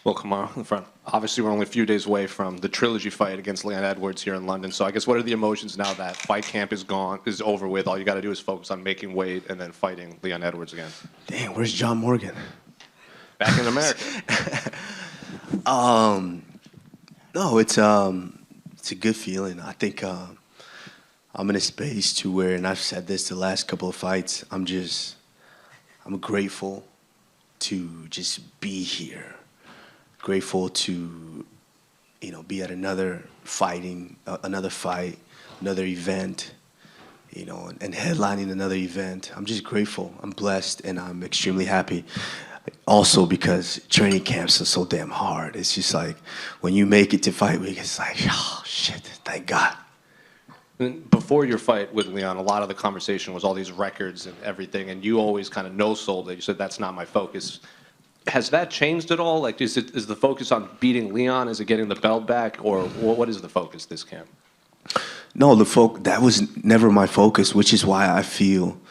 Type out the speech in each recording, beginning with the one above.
Well, Kamaru, in the front. Obviously, we're only a few days away from the Trilogy fight against Leon Edwards here in London. So I guess what are the emotions now that fight camp is over with? All you got to do is focus on making weight and then fighting Leon Edwards again. Dang, where's John Morgan? Back in America. No, it's a good feeling. I think I'm in a space to where, and I've said this the last couple of fights, I'm grateful to just be here. Grateful to, be at another fight, another event, and headlining another event. I'm just grateful. I'm blessed, and I'm extremely happy. Also because training camps are so damn hard. It's just like when you make it to fight week, it's like, oh shit, thank God. Before your fight with Leon, a lot of the conversation was all these records and everything, and you always kind of no-sold it. You said that's not my focus. Has that changed at all? Like, is the focus on beating Leon? Is it getting the belt back, or what is the focus this camp? No, that was never my focus, which is why I feel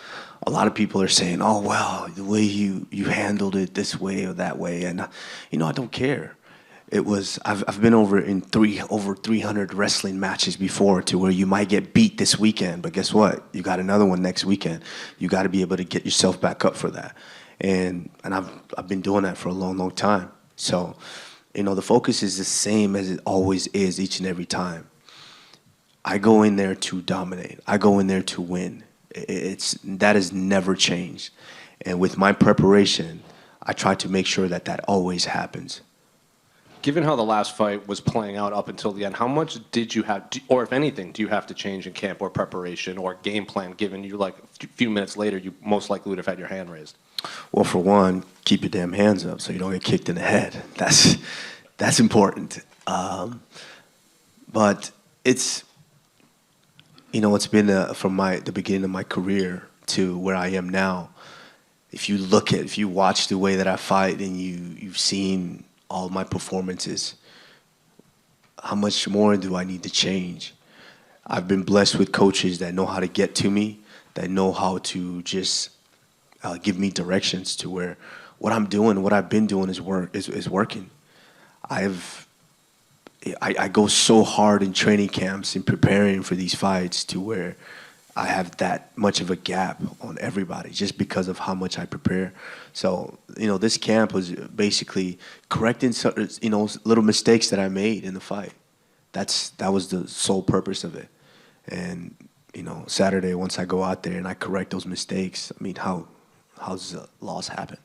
a lot of people are saying, "Oh, well, the way you handled it this way or that way," and I don't care. It was I've been over 300 wrestling matches before, to where you might get beat this weekend, but guess what? You got another one next weekend. You got to be able to get yourself back up for that. And I've been doing that for a long, long time. So, the focus is the same as it always is each and every time. I go in there to dominate. I go in there to win. That has never changed. And with my preparation, I try to make sure that always happens. Given how the last fight was playing out up until the end, how much did you have, or if anything, do you have to change in camp or preparation or game plan, given you, like, a few minutes later, you most likely would have had your hand raised? Well, for one, keep your damn hands up so you don't get kicked in the head. That's important. But it's been from the beginning of my career to where I am now. If you watch the way that I fight, and you've seen all my performances, how much more do I need to change? I've been blessed with coaches that know how to get to me, that know how to just give me directions to where what I'm doing, what I've been doing is working. I go so hard in training camps and preparing for these fights to where I have that much of a gap on everybody just because of how much I prepare. So, this camp was basically correcting little mistakes that I made in the fight. That was the sole purpose of it. And, Saturday, once I go out there and I correct those mistakes, I mean, how's the loss happen?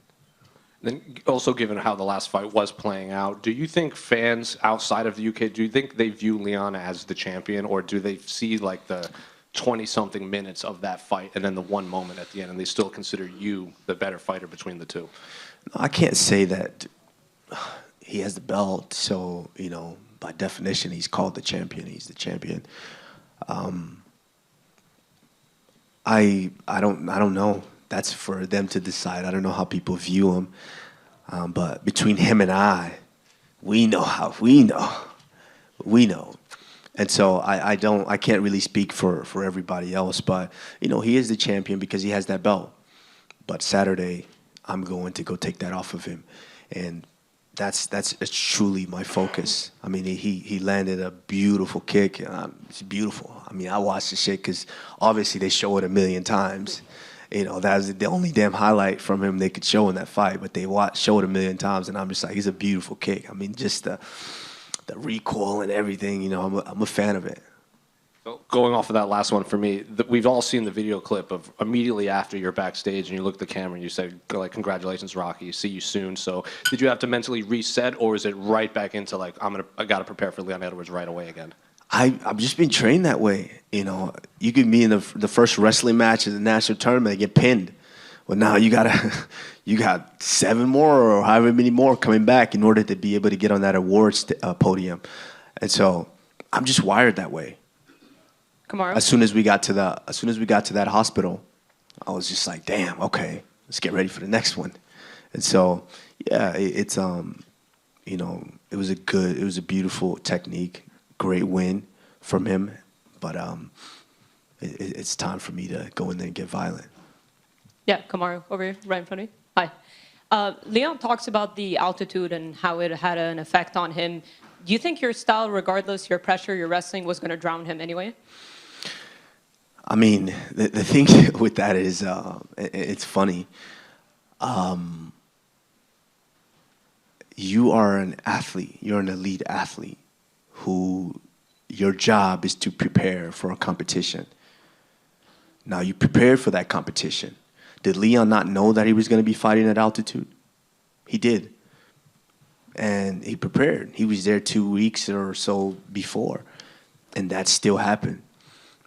Then also, given how the last fight was playing out, do you think fans outside of the UK, do you think they view Leon as the champion, or do they see like the 20-something minutes of that fight and then the one moment at the end, and they still consider you the better fighter between the two? No, I can't say that he has the belt, so, by definition, he's called the champion. He's the champion. I don't know. That's for them to decide. I don't know how people view him. But between him and I, we know. And so I can't really speak for everybody else, but he is the champion because he has that belt. But Saturday, I'm going to go take that off of him, and that's truly my focus. I mean, he landed a beautiful kick. It's beautiful. I mean, I watched the shit because obviously they show it a million times. That was the only damn highlight from him they could show in that fight, but they showed it a million times, and I'm just like, it's a beautiful kick. I mean, just the recoil and everything, I'm a fan of it. So going off of that last one for me, we've all seen the video clip of immediately after you're backstage and you look at the camera and you say, like, congratulations, Rocky, see you soon. So did you have to mentally reset, or is it right back into like, I got to prepare for Leon Edwards right away again? I've just been trained that way. You could be in the first wrestling match of the national tournament and get pinned. Well, now you got 7 more or however many more coming back in order to be able to get on that awards podium. And so I'm just wired that way. Kamaru? As soon as we got to that hospital, I was just like, damn, okay, let's get ready for the next one. And so, yeah, it was a beautiful technique. Great win from him, but it's time for me to go in there and get violent. Yeah, Kamaru, over here, right in front of you. Hi. Leon talks about the altitude and how it had an effect on him. Do you think your style, regardless your pressure, your wrestling, was going to drown him anyway? I mean, the thing with that is, it's funny. You are an athlete. You're an elite athlete who your job is to prepare for a competition. Now, you prepared for that competition. Did Leon not know that he was going to be fighting at altitude? He did. And he prepared. He was there 2 weeks or so before. And that still happened.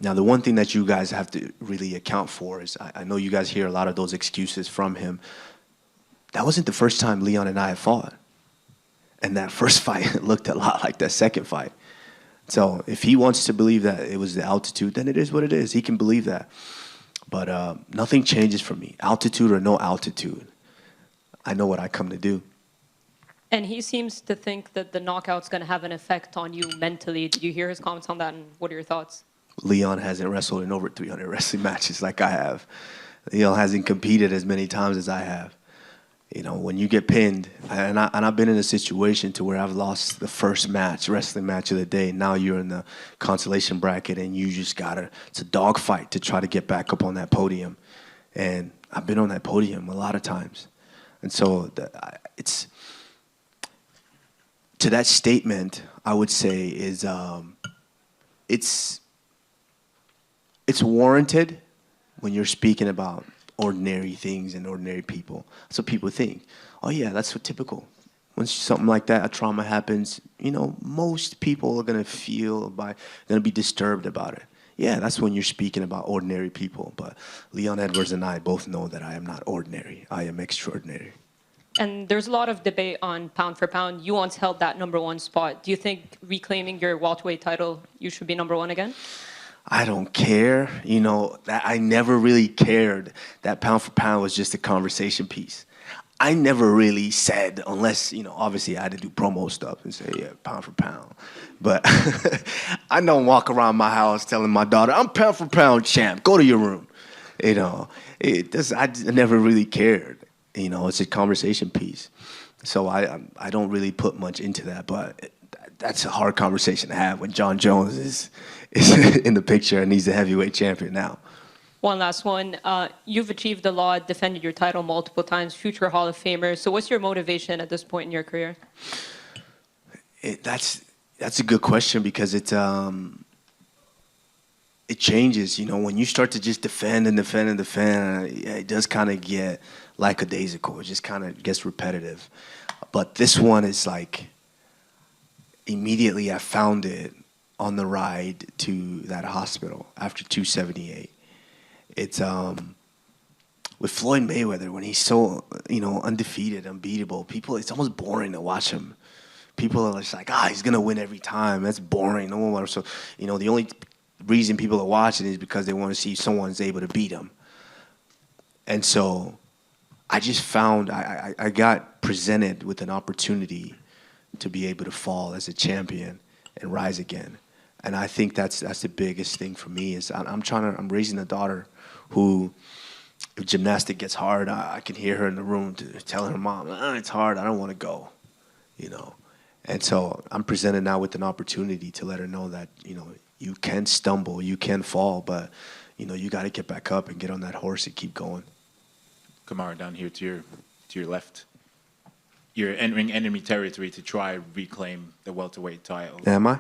Now, the one thing that you guys have to really account for is, I know you guys hear a lot of those excuses from him. That wasn't the first time Leon and I have fought. And that first fight looked a lot like that second fight. So if he wants to believe that it was the altitude, then it is what it is. He can believe that. But nothing changes for me. Altitude or no altitude, I know what I come to do. And he seems to think that the knockout's going to have an effect on you mentally. Did you hear his comments on that, and what are your thoughts? Leon hasn't wrestled in over 300 wrestling matches like I have. Leon hasn't competed as many times as I have. You know, when you get pinned, and I've been in a situation to where I've lost the first match, wrestling match of the day. Now you're in the consolation bracket, and you just it's a dogfight to try to get back up on that podium. And I've been on that podium a lot of times. And so it's, to that statement, I would say is, it's warranted when you're speaking about ordinary things and ordinary people. That's what people think. Oh yeah, that's so typical. Once something like that, a trauma happens, you know, most people are gonna gonna be disturbed about it. Yeah, that's when you're speaking about ordinary people. But Leon Edwards and I both know that I am not ordinary. I am extraordinary. And there's a lot of debate on pound for pound. You once held that #1 spot. Do you think reclaiming your welterweight title, you should be #1 again? I don't care. You know, that I never really cared. That pound for pound was just a conversation piece. I never really said, unless, you know, obviously I had to do promo stuff and say, yeah, pound for pound. But I don't walk around my house telling my daughter, I'm pound for pound champ, go to your room. You know, I never really cared. You know, it's a conversation piece. So I don't really put much into that, but that's a hard conversation to have when John Jones is in the picture and he's the heavyweight champion now. One last one. You've achieved a lot, defended your title multiple times, future Hall of Famer. So what's your motivation at this point in your career? That's a good question because it changes. You know, when you start to just defend and defend and defend, it does kind of get lackadaisical. It just kind of gets repetitive. But this one is like, immediately I found it on the ride to that hospital after 278. It's with Floyd Mayweather, when he's so, you know, undefeated, unbeatable, it's almost boring to watch him. People are just like, he's gonna win every time. That's boring. No one wants. So, you know, the only reason people are watching is because they want to see someone's able to beat him. And so I just found I got presented with an opportunity to be able to fall as a champion and rise again. And I think that's the biggest thing for me is I'm raising a daughter who, if gymnastic gets hard, I can hear her in the room telling her mom, it's hard, I don't want to go, you know. And so I'm presented now with an opportunity to let her know that, you know, you can stumble, you can fall, but, you know, you got to get back up and get on that horse and keep going. Kamaru, down here to your left. You're entering enemy territory to try reclaim the welterweight title. Am I?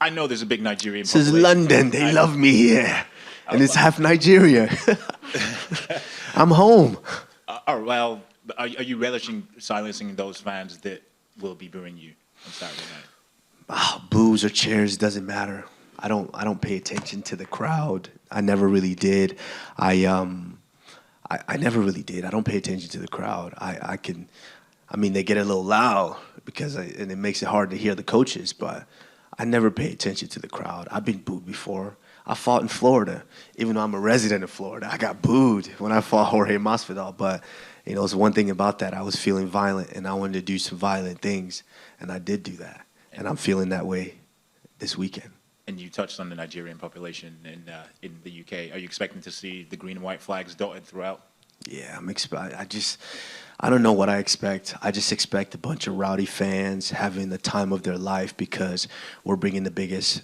I know there's a big Nigerian This is London. They love me here. And it's half Nigeria. I'm home. Well, are you relishing silencing those fans that will be booing you on Saturday night? Boos or cheers, doesn't matter. I don't pay attention to the crowd. I never really did. I never really did. I don't pay attention to the crowd. I mean, they get a little loud and it makes it hard to hear the coaches, but I never pay attention to the crowd. I've been booed before. I fought in Florida. Even though I'm a resident of Florida, I got booed when I fought Jorge Masvidal. But, you know, it's one thing about that. I was feeling violent, and I wanted to do some violent things, and I did do that. And I'm feeling that way this weekend. And you touched on the Nigerian population in the UK. Are you expecting to see the green and white flags dotted throughout? Yeah, I don't know what I expect. I just expect a bunch of rowdy fans having the time of their life because we're bringing the biggest,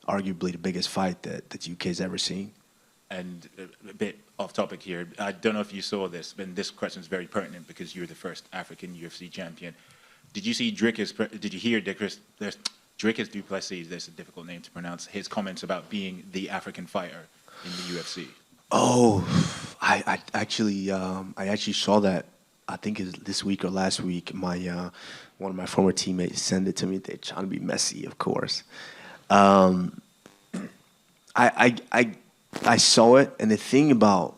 arguably the biggest fight that the UK's ever seen. And a bit off topic here. I don't know if you saw this, but this question is very pertinent because you're the first African UFC champion. Did you see did you hear Dricus du Plessis, that's a difficult name to pronounce, his comments about being the African fighter in the UFC? Oh, I actually saw that. I think it's this week or last week. My one of my former teammates sent it to me. They're trying to be messy, of course. I saw it, and the thing about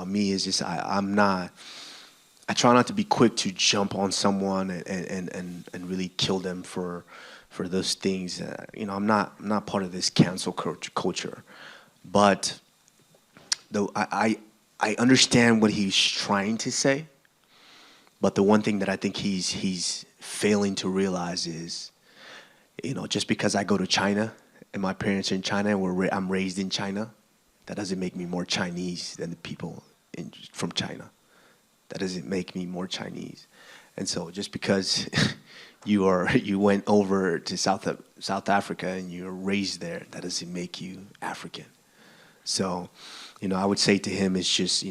me is just I try not to be quick to jump on someone and really kill them for those things. I'm not part of this cancel culture, but though I understand what he's trying to say. But the one thing that I think he's failing to realize is, just because I go to China and my parents are in China and I'm raised in China, that doesn't make me more Chinese than the people from China. That doesn't make me more Chinese. And so just because you went over to South Africa and you're raised there, that doesn't make you African. So, I would say to him is just,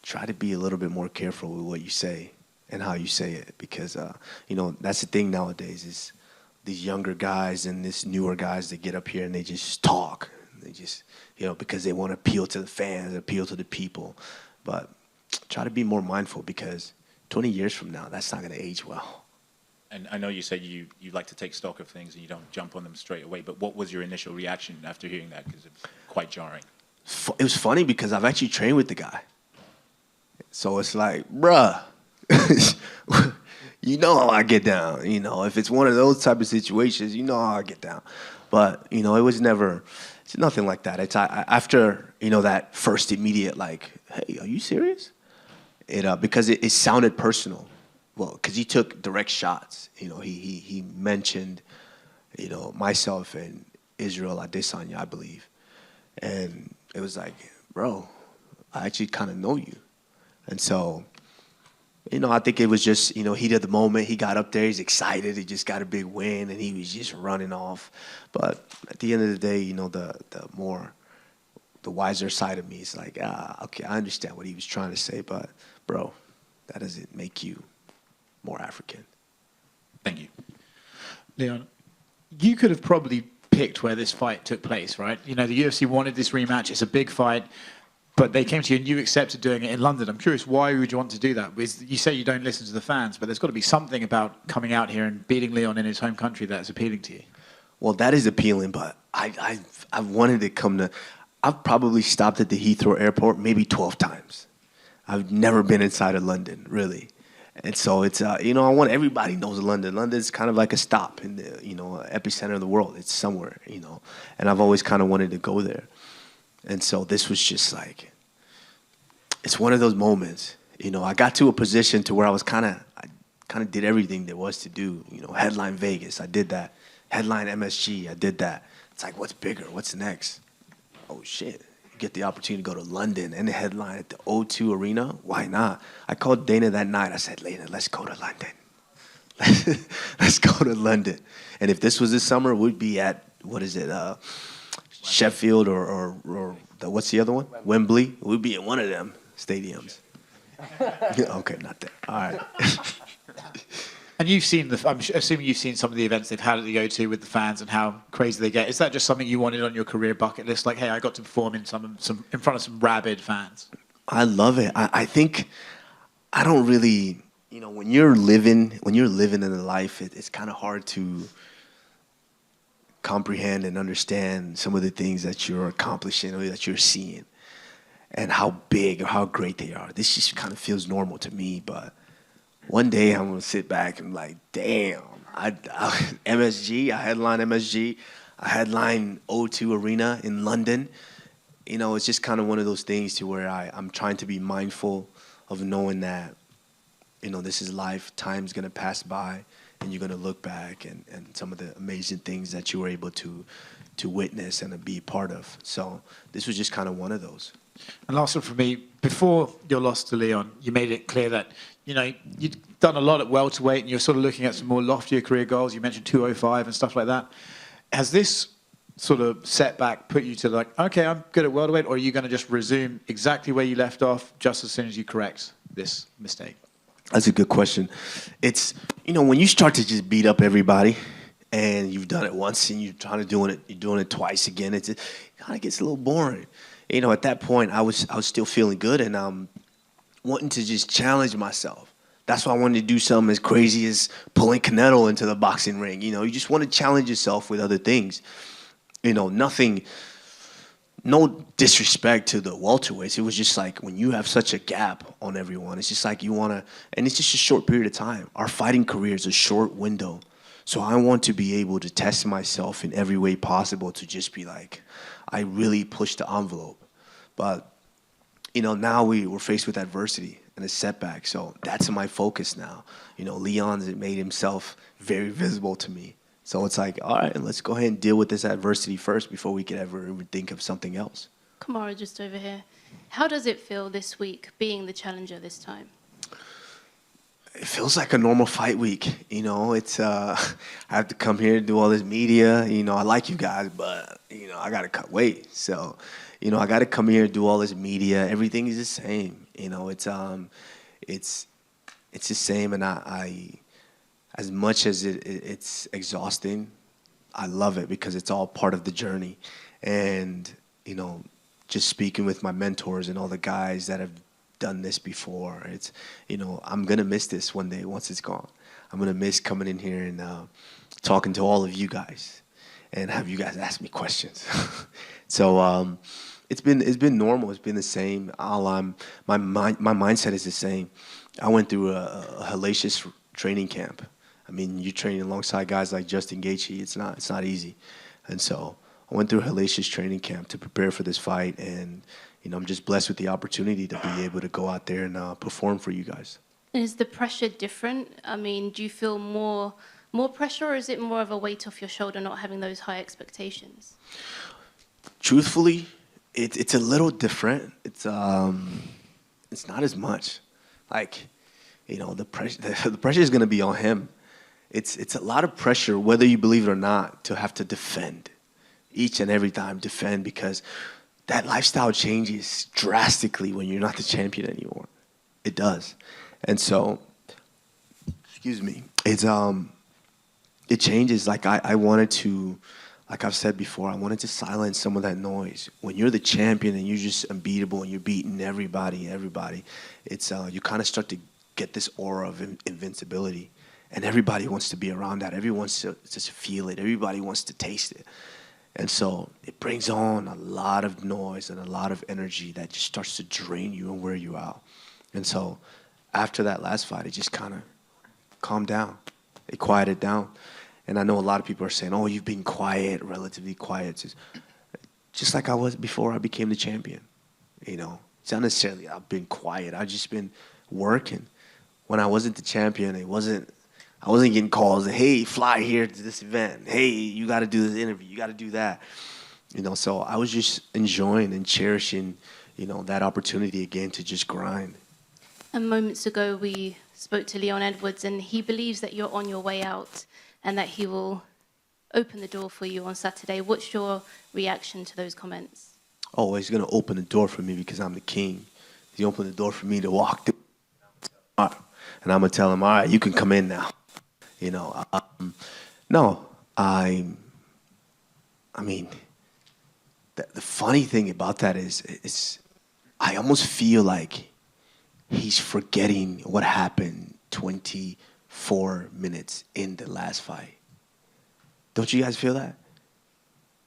try to be a little bit more careful with what you say and how you say it, because that's the thing nowadays is these younger guys and these newer guys that get up here and they just talk. They just, because they want to appeal to the fans, appeal to the people. But try to be more mindful, because 20 years from now, that's not going to age well. And I know you said you like to take stock of things and you don't jump on them straight away, but what was your initial reaction after hearing that? Because it's quite jarring. It was funny because I've actually trained with the guy. So it's like, bruh, how I get down. If it's one of those type of situations, how I get down. But, it was it's nothing like that. It's after, that first immediate, like, hey, are you serious? Because it sounded personal. Well, because he took direct shots. He mentioned, myself and Israel Adesanya, I believe. And it was like, bro, I actually kind of know you. And so, I think it was just, heat of the moment. He got up there, he's excited, he just got a big win, and he was just running off. But at the end of the day, the wiser side of me is like, okay, I understand what he was trying to say, but bro, that doesn't make you more African. Thank you. Leon, you could have probably picked where this fight took place, right? The UFC wanted this rematch. It's a big fight, but they came to you and you accepted doing it in London. I'm curious, why would you want to do that? You say you don't listen to the fans, but there's got to be something about coming out here and beating Leon in his home country that's appealing to you. Well, that is appealing, but I wanted to come to... I've probably stopped at the Heathrow airport maybe 12 times. I've never been inside of London, really. And so it's, I want everybody knows London. London's kind of like a stop in the, epicenter of the world. It's somewhere, and I've always kind of wanted to go there. And so this was just like, it's one of those moments, I got to a position to where I did everything there was to do, headline Vegas, I did that. Headline MSG, I did that. It's like, what's bigger? What's next? Oh, shit. You get the opportunity to go to London and the headline at the O2 Arena. Why not? I called Dana that night. I said, Dana, let's go to London. Let's go to London. And if this was this summer, we'd be at, Sheffield or what's the other one? Wembley. We'd be in one of them stadiums. Okay, not that. All right. And I'm assuming you've seen some of the events they've had at the O2 with the fans and how crazy they get. Is that just something you wanted on your career bucket list? Like, hey, I got to perform in in front of some rabid fans. I love it. I think I don't really, when you're living in a life, it's kind of hard to comprehend and understand some of the things that you're accomplishing or that you're seeing and how big or how great they are. This just kind of feels normal to me, but one day I'm going to sit back and like, damn, MSG, I headline MSG, I headline O2 Arena in London. It's just kind of one of those things to where I'm trying to be mindful of knowing that, this is life, time's going to pass by, and you're going to look back and some of the amazing things that you were able to witness and to be part of. So this was just kind of one of those. And last one for me, before your loss to Leon, you made it clear that, you'd done a lot at welterweight and you're sort of looking at some more loftier career goals. You mentioned 205 and stuff like that. Has this sort of setback put you to like, okay, I'm good at welterweight, or are you going to just resume exactly where you left off just as soon as you correct this mistake? That's a good question. It's, when you start to just beat up everybody and you've done it once and you're doing it twice again, it kind of gets a little boring. At that point, I was still feeling good and wanting to just challenge myself. That's why I wanted to do something as crazy as pulling Canelo into the boxing ring. You just want to challenge yourself with other things. Nothing, no disrespect to the welterweights. It was just like when you have such a gap on everyone, it's just like you want to, and it's just a short period of time. Our fighting career is a short window. So I want to be able to test myself in every way possible to just be like, I really pushed the envelope. But, now we're faced with adversity and a setback. So that's my focus now. Leon's made himself very visible to me. So it's like, all right, let's go ahead and deal with this adversity first before we could ever think of something else. Kamaru, just over here. How does it feel this week being the challenger this time? It feels like a normal fight week. It's I have to come here and do all this media. I like you guys, but I got to cut weight. So, I got to come here and do all this media. Everything is the same. It's the same, and I as much as it's exhausting, I love it because it's all part of the journey. And, just speaking with my mentors and all the guys that have done this before, it's, I'm going to miss this one day once it's gone. I'm going to miss coming in here and talking to all of you guys and have you guys ask me questions. So it's been normal. It's been the same. My mindset is the same. I went through a hellacious training camp. I mean, you train alongside guys like Justin Gaethje. It's not easy, and so I went through a hellacious training camp to prepare for this fight, and I'm just blessed with the opportunity to be able to go out there and perform for you guys. Is the pressure different? I mean, do you feel more pressure, or is it more of a weight off your shoulder not having those high expectations? Truthfully, it's a little different. It's not as much. Like, the pressure is going to be on him. It's a lot of pressure, whether you believe it or not, to have to defend each and every time, because that lifestyle changes drastically when you're not the champion anymore. It does. And so, excuse me, it changes. Like I wanted to, like I've said before, I wanted to silence some of that noise. When you're the champion and you're just unbeatable and you're beating everybody, it's you kind of start to get this aura of invincibility. And everybody wants to be around that. Everyone wants to just feel it. Everybody wants to taste it. And so it brings on a lot of noise and a lot of energy that just starts to drain you and wear you out. And so after that last fight, it just kind of calmed down. It quieted down. And I know a lot of people are saying, oh, you've been quiet, relatively quiet. Just like I was before I became the champion. It's not necessarily I've been quiet. I've just been working. When I wasn't the champion, I wasn't getting calls, hey, fly here to this event. Hey, you got to do this interview. You got to do that. So I was just enjoying and cherishing, that opportunity again to just grind. And moments ago, we spoke to Leon Edwards, and he believes that you're on your way out and that he will open the door for you on Saturday. What's your reaction to those comments? Oh, he's going to open the door for me because I'm the king. He opened the door for me to walk through. And I'm going to tell him, all right, you can come in now. No, I mean, the funny thing about that is I almost feel like he's forgetting what happened 24 minutes in the last fight. Don't you guys feel that?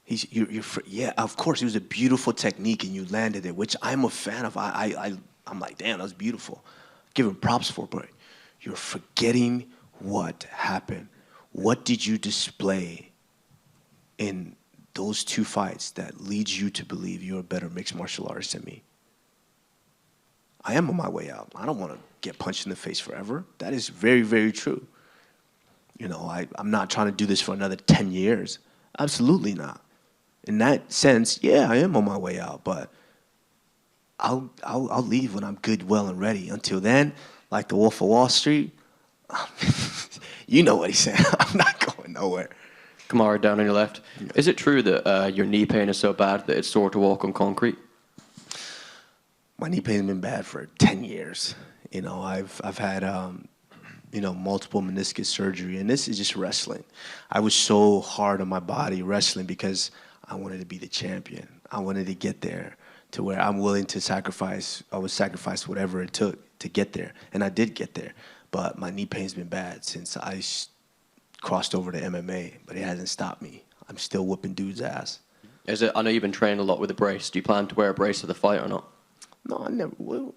Yeah, of course, it was a beautiful technique and you landed it, which I'm a fan of. I'm like, damn, that was beautiful. Give him props for it, but you're forgetting what happened. What did you display in those two fights that leads you to believe you're a better mixed martial artist than me? I am on my way out. I don't want to get punched in the face forever. That is very, very true. I'm not trying to do this for another 10 years. Absolutely not. In that sense, yeah, I am on my way out, but I'll leave when I'm good, well, and ready. Until then, like the Wolf of Wall Street, you know what he's saying. I'm not going nowhere. Kamaru, down on your left. Is it true that your knee pain is so bad that it's sore to walk on concrete? My knee pain's been bad for 10 years. You know, I've had multiple meniscus surgery, and this is just wrestling. I was so hard on my body wrestling because I wanted to be the champion. I wanted to get there to where I'm willing to sacrifice. I would sacrifice whatever it took to get there, and I did get there. But my knee pain's been bad since I crossed over to MMA, but it hasn't stopped me. I'm still whooping dudes' ass. Is it? I know you've been training a lot with a brace. Do you plan to wear a brace to the fight or not? No, I never will.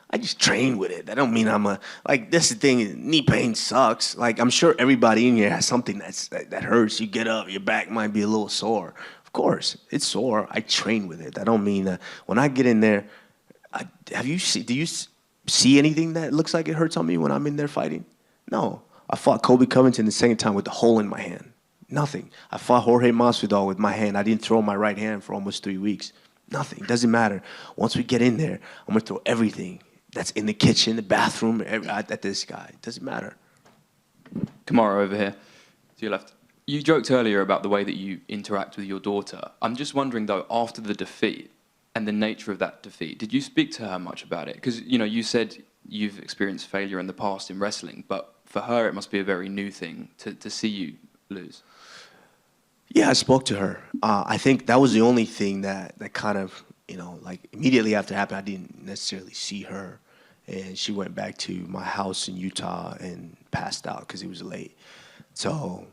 I just train with it. That don't mean that's the thing, knee pain sucks. Like, I'm sure everybody in here has something that hurts. You get up, your back might be a little sore. Of course, it's sore. I train with it. That don't mean when I get in there, do you see anything that looks like it hurts on me when I'm in there fighting? No. I fought Colby Covington the second time with a hole in my hand. Nothing. I fought Jorge Masvidal with my hand. I didn't throw my right hand for almost 3 weeks. Nothing. It doesn't matter. Once we get in there, I'm going to throw everything that's in the kitchen, the bathroom, at this guy. It doesn't matter. Kamaru, over here, to your left. You joked earlier about the way that you interact with your daughter. I'm just wondering, though, after the defeat and the nature of that defeat, did you speak to her much about it? Because, you said you've experienced failure in the past in wrestling, but for her, it must be a very new thing to see you lose. Yeah, I spoke to her. I think that was the only thing that kind of, immediately after it happened, I didn't necessarily see her. And she went back to my house in Utah and passed out because it was late. So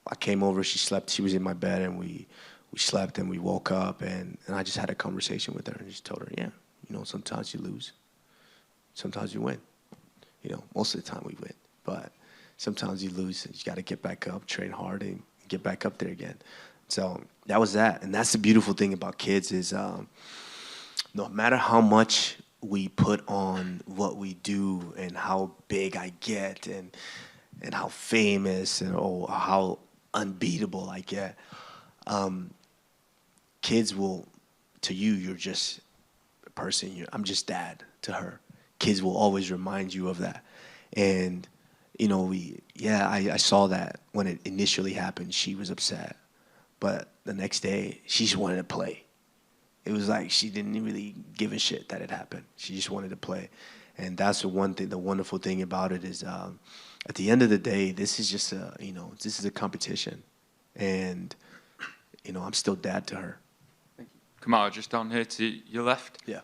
I came over, she slept, she was in my bed, and we slept and we woke up, and I just had a conversation with her and just told her, yeah, sometimes you lose, sometimes you win. Most of the time we win, but sometimes you lose and you got to get back up, train hard, and get back up there again. So that was that. And that's the beautiful thing about kids is no matter how much we put on what we do and how big I get and how famous or how unbeatable I get, kids will, to you, you're just a person. I'm just dad to her. Kids will always remind you of that. And, I saw that when it initially happened, she was upset. But the next day, she just wanted to play. It was like she didn't really give a shit that it happened. She just wanted to play. And that's the one thing, the wonderful thing about it is at the end of the day, this is just this is a competition. And, I'm still dad to her. Thank you. Kamaru, just down here to your left. Yeah.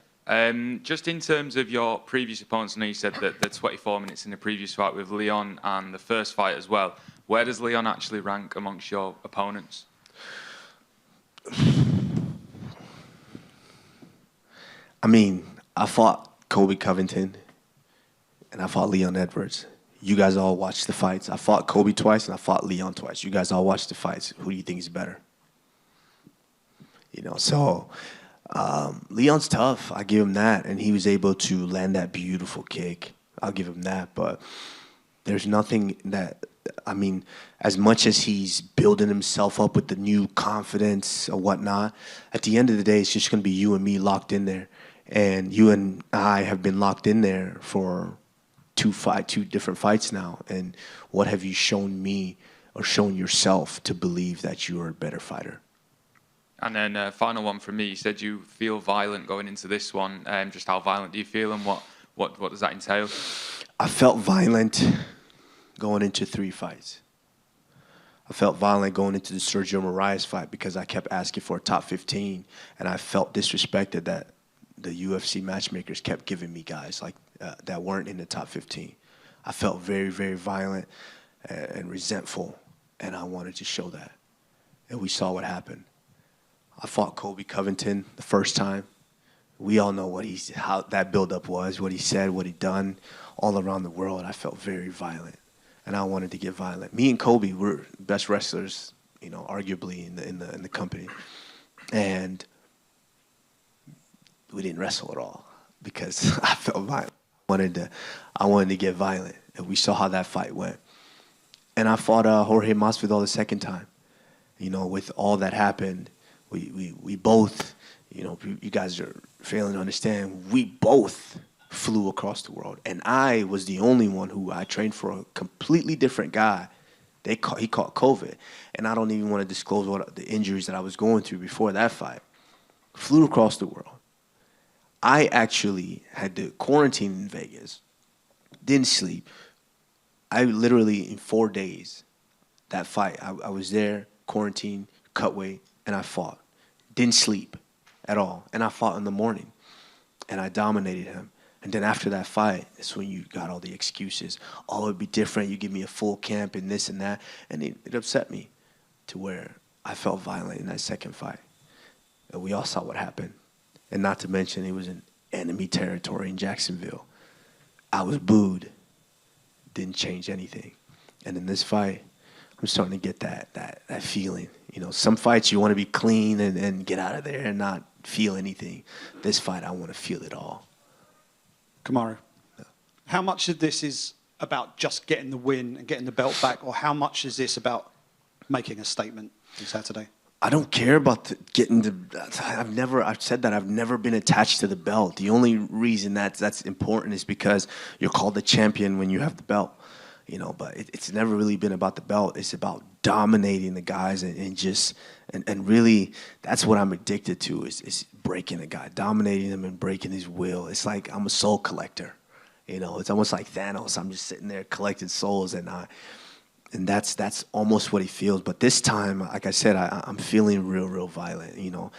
Just in terms of your previous opponents, I know you said that the 24 minutes in the previous fight with Leon and the first fight as well. Where does Leon actually rank amongst your opponents? I mean, I fought Colby Covington and I fought Leon Edwards. You guys all watched the fights. I fought Colby twice and I fought Leon twice. You guys all watched the fights. Who do you think is better? So Leon's tough. I give him that. And he was able to land that beautiful kick. I'll give him that. But there's nothing that, as much as he's building himself up with the new confidence or whatnot, at the end of the day, it's just going to be you and me locked in there. And you and I have been locked in there for two different fights now. And what have you shown me or shown yourself to believe that you are a better fighter? And then final one from me. You said you feel violent going into this one. Just how violent do you feel, and what does that entail? I felt violent going into 3 fights. I felt violent going into the Sergio Moraes fight because I kept asking for a top 15, and I felt disrespected that the UFC matchmakers kept giving me guys like that weren't in the top 15. I felt very, very violent and resentful, and I wanted to show that. And we saw what happened. I fought Colby Covington the first time. We all know how that buildup was, what he said, what he done all around the world. I felt very violent, and I wanted to get violent. Me and Colby were best wrestlers, arguably in the company, and we didn't wrestle at all because I felt violent. I wanted to get violent, and we saw how that fight went. And I fought Jorge Masvidal the second time. With all that happened, we both, you guys are failing to understand, we both flew across the world, and I was the only one who I trained for a completely different guy. He caught COVID, and I don't even want to disclose what the injuries that I was going through before that fight. Flew across the world. I actually had to quarantine in Vegas. Didn't sleep. I literally, in 4 days, that fight, I was there, quarantined, cut weight, and I fought. Didn't sleep at all. And I fought in the morning. And I dominated him. And then after that fight, that's when you got all the excuses. Oh, it'd be different. You give me a full camp and this and that. And it upset me to where I felt violent in that second fight. And we all saw what happened. And not to mention, it was in enemy territory in Jacksonville. I was booed. Didn't change anything. And in this fight, I'm starting to get that feeling. You know, some fights you want to be clean and get out of there and not feel anything. This fight, I want to feel it all. Kamaru, how much of this is about just getting the win and getting the belt back, or how much is this about making a statement on Saturday? I don't care about getting the. I've said that I've never been attached to the belt. The only reason that's important is because you're called the champion when you have the belt, you know. But it's never really been about the belt. It's about dominating the guys and really that's what I'm addicted to is breaking a guy, dominating him and breaking his will. It's like I'm a soul collector, you know. It's almost like Thanos. I'm just sitting there collecting souls and that's almost what he feels. But this time, like I said, I'm feeling real violent, you know.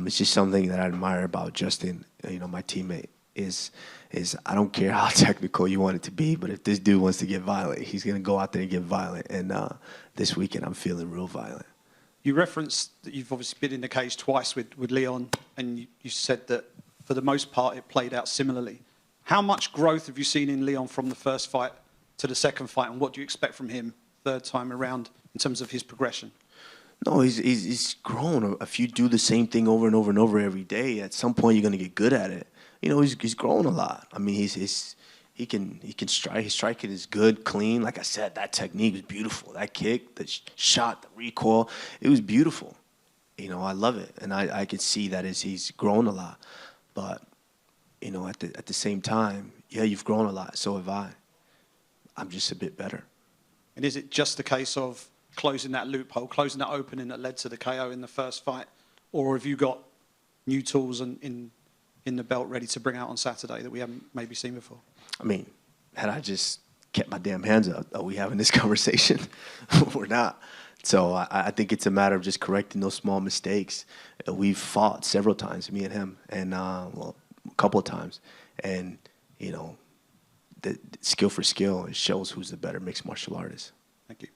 It's just something that I admire about Justin, you know, my teammate, is I don't care how technical you want it to be, but if this dude wants to get violent, he's going to go out there and get violent. And this weekend, I'm feeling real violent. You referenced that you've obviously been in the cage twice with Leon, and you said that for the most part it played out similarly. How much growth have you seen in Leon from the first fight to the second fight, and what do you expect from him third time around in terms of his progression? No, he's grown. If you do the same thing over and over and over every day, at some point you're going to get good at it. You know, he's grown a lot. I mean, he can strike. His striking is good, clean. Like I said, that technique was beautiful. That kick, the shot, the recoil, it was beautiful. You know, I love it, and I can see that he's grown a lot. But you know, at the same time, yeah, you've grown a lot. So have I. I'm just a bit better. And is it just a case of closing that loophole, closing that opening that led to the KO in the first fight, or have you got new tools in the belt ready to bring out on Saturday that we haven't maybe seen before? I mean, had I just kept my damn hands up, are we having this conversation? We're not. So I think it's a matter of just correcting those small mistakes. We've fought several times, me and him, and well, a couple of times. And, you know, the skill for skill, it shows who's the better mixed martial artist. Thank you.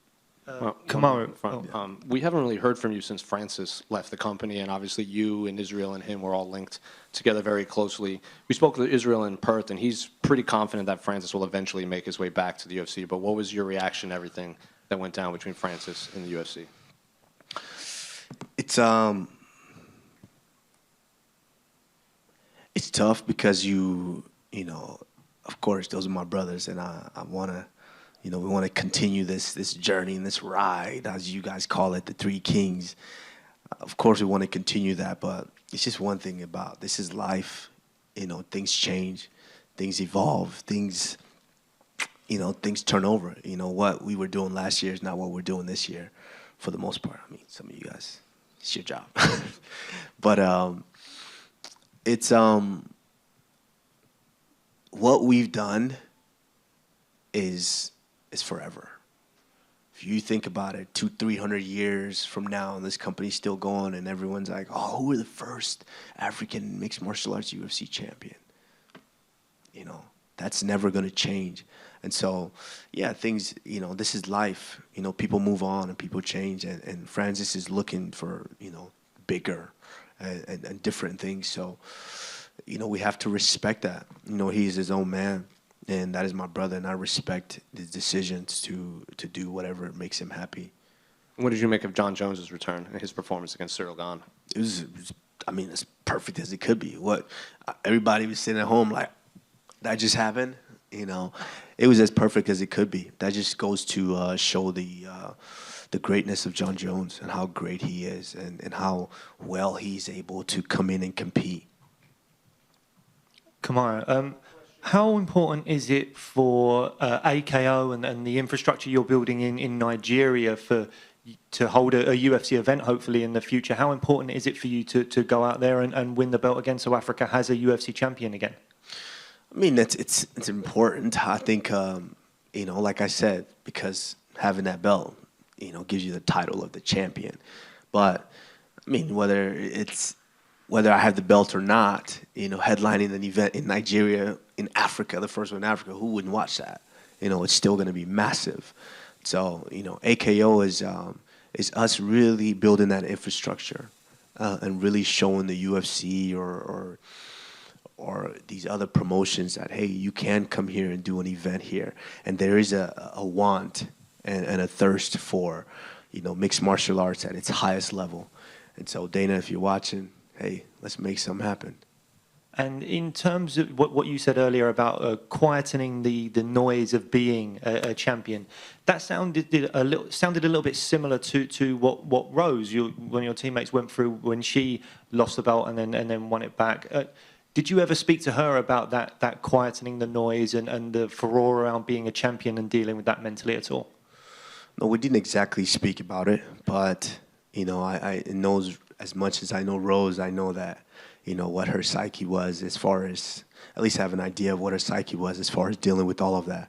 Well, Kamaru, we haven't really heard from you since Francis left the company, and obviously you and Israel and him were all linked together very closely. We spoke to Israel in Perth, and he's pretty confident that Francis will eventually make his way back to the UFC. But what was your reaction to everything that went down between Francis and the UFC? It's tough because you know, of course, those are my brothers, and I want to. You know, we want to continue this journey and this ride, as you guys call it, the Three Kings. Of course, we want to continue that, but it's just one thing about this is life. You know, things change, things evolve, things turn over. You know, what we were doing last year is not what we're doing this year, for the most part. I mean, some of you guys, it's your job. But it's what we've done is forever. If you think about it, 200-300 years from now, and this company's still going, and everyone's like, "Oh, who were the first African mixed martial arts UFC champion?" You know, that's never going to change. And so, yeah, things. You know, this is life. You know, people move on and people change, and Francis is looking for bigger and different things. So, you know, we have to respect that. You know, he's his own man. And that is my brother, and I respect his decisions to do whatever makes him happy. What did you make of John Jones's return and his performance against Cyril Gane? It was, I mean, as perfect as it could be. Everybody was sitting at home like, that just happened? You know, it was as perfect as it could be. That just goes to show the greatness of John Jones and how great he is and how well he's able to come in and compete. Kamaru, how important is it for AKO and the infrastructure you're building in Nigeria to hold a UFC event, hopefully, in the future? How important is it for you to go out there and win the belt again so Africa has a UFC champion again? I mean, it's important. I think, like I said, because having that belt, gives you the title of the champion. But, I mean, whether I have the belt or not, headlining an event in Nigeria, in Africa, the first one in Africa, who wouldn't watch that? It's still going to be massive. So, AKO is us really building that infrastructure and really showing the UFC or these other promotions that, hey, you can come here and do an event here. And there is a want and a thirst for, mixed martial arts at its highest level. And so, Dana, if you're watching, hey, let's make something happen. And in terms of what you said earlier about quietening the noise of being a champion, that sounded a little bit similar to what Rose, one of your teammates, went through when she lost the belt and then won it back. Did you ever speak to her about that quietening the noise and the furore around being a champion and dealing with that mentally at all? No, we didn't exactly speak about it, but I know as much as I know Rose, I know that. What her psyche was as far as, at least have an idea of what her psyche was as far as dealing with all of that.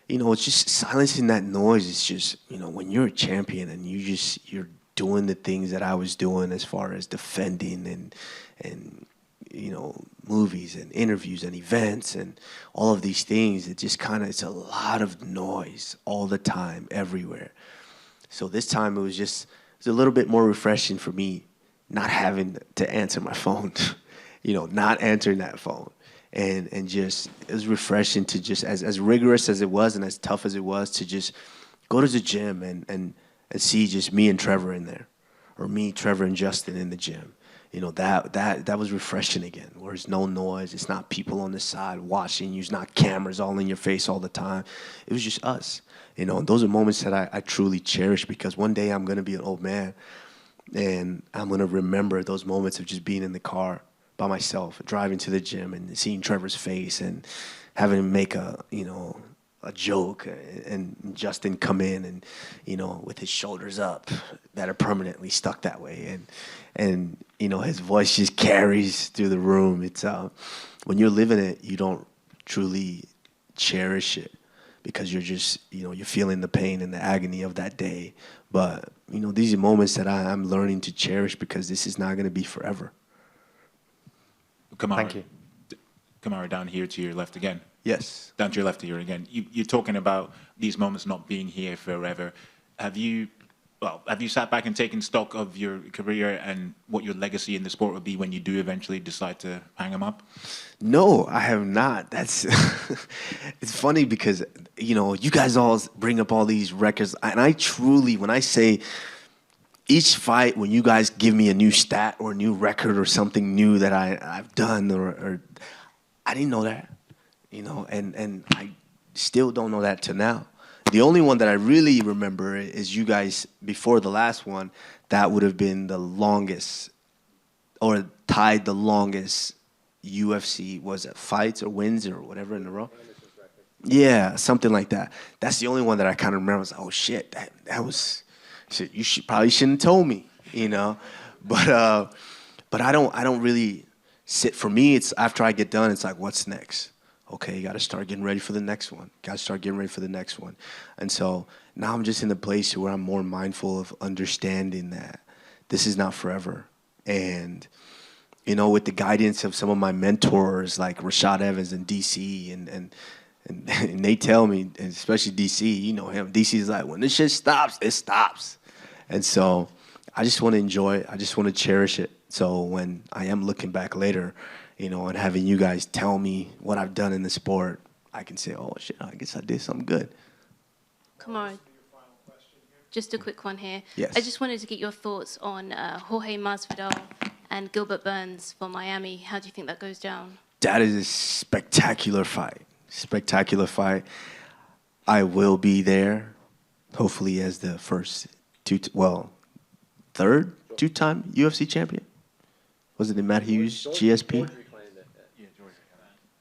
It's just silencing that noise. It's just, when you're a champion and you're doing the things that I was doing as far as defending and movies and interviews and events and all of these things, it's a lot of noise all the time, everywhere. So this time it was a little bit more refreshing for me, not having to answer my phone. Not answering that phone. And just, it was refreshing to just, as rigorous as it was and as tough as it was, to just go to the gym and see just me and Trevor in there. Or me, Trevor, and Justin in the gym. That was refreshing again, where there's no noise. It's not people on the side watching you. It's not cameras all in your face all the time. It was just us. And those are moments that I truly cherish, because one day I'm going to be an old man and I'm going to remember those moments of just being in the car by myself, driving to the gym and seeing Trevor's face and having him make a joke and Justin come in and, with his shoulders up that are permanently stuck that way. And his voice just carries through the room. It's, when you're living it, you don't truly cherish it because you're just, you're feeling the pain and the agony of that day. But, these are moments that I'm learning to cherish, because this is not going to be forever. Kamaru, Thank you. Kamaru, down here to your left again. Yes. Down to your left here again. You're talking about these moments not being here forever. Have you sat back and taken stock of your career and what your legacy in the sport will be when you do eventually decide to hang them up? No, I have not. That's it's funny because you guys all bring up all these records, and I truly, when I say each fight, when you guys give me a new stat or a new record or something new that I've done, or I didn't know that, and I still don't know that till now. The only one that I really remember is you guys, before the last one, that would have been the longest, or tied the longest UFC, was it fights or wins or whatever in a row? Yeah, something like that. That's the only one that I kind of remember. I was like, oh shit, that was, shit, you probably shouldn't have told me, But I don't really sit, for me, it's after I get done, it's like, what's next? Okay, you got to start getting ready for the next one. And so now I'm just in the place where I'm more mindful of understanding that this is not forever. And, with the guidance of some of my mentors like Rashad Evans and DC, and they tell me, and especially DC, him, DC's like, when this shit stops, it stops. And so I just want to enjoy it. I just want to cherish it. So when I am looking back later, and having you guys tell me what I've done in the sport, I can say, oh, shit, I guess I did something good. Kamaru, just a quick one here. Yes. I just wanted to get your thoughts on Jorge Masvidal and Gilbert Burns for Miami. How do you think that goes down? That is a spectacular fight. I will be there, hopefully as the third two-time UFC champion. Was it the Matt Hughes, GSP?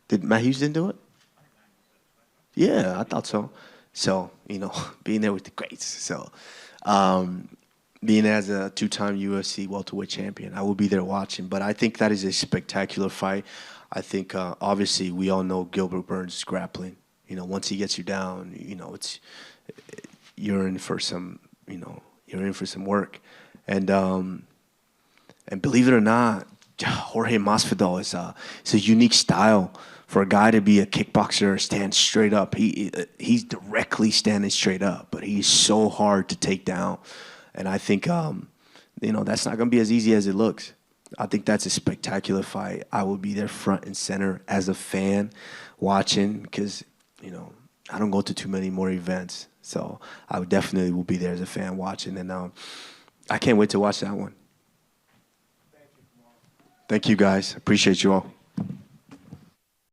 Did Matt Hughes didn't do it? Yeah, I thought so. So, you know, being there with the greats. So, being as a two-time UFC welterweight champion, I will be there watching. But I think that is a spectacular fight. I think, obviously, we all know Gilbert Burns' grappling. You know, once he gets you down, you know, you're in for some, you know, you're in for some work. And believe it or not, Jorge Masvidal is a unique style for a guy to be a kickboxer, stand straight up. He's directly standing straight up, but he's so hard to take down. And I think, you know, that's not going to be as easy as it looks. I think that's a spectacular fight. I will be there front and center as a fan watching because, you know, I don't go to too many more events. So I would definitely will be there as a fan watching. And I can't wait to watch that one. Thank you, guys. Appreciate you all.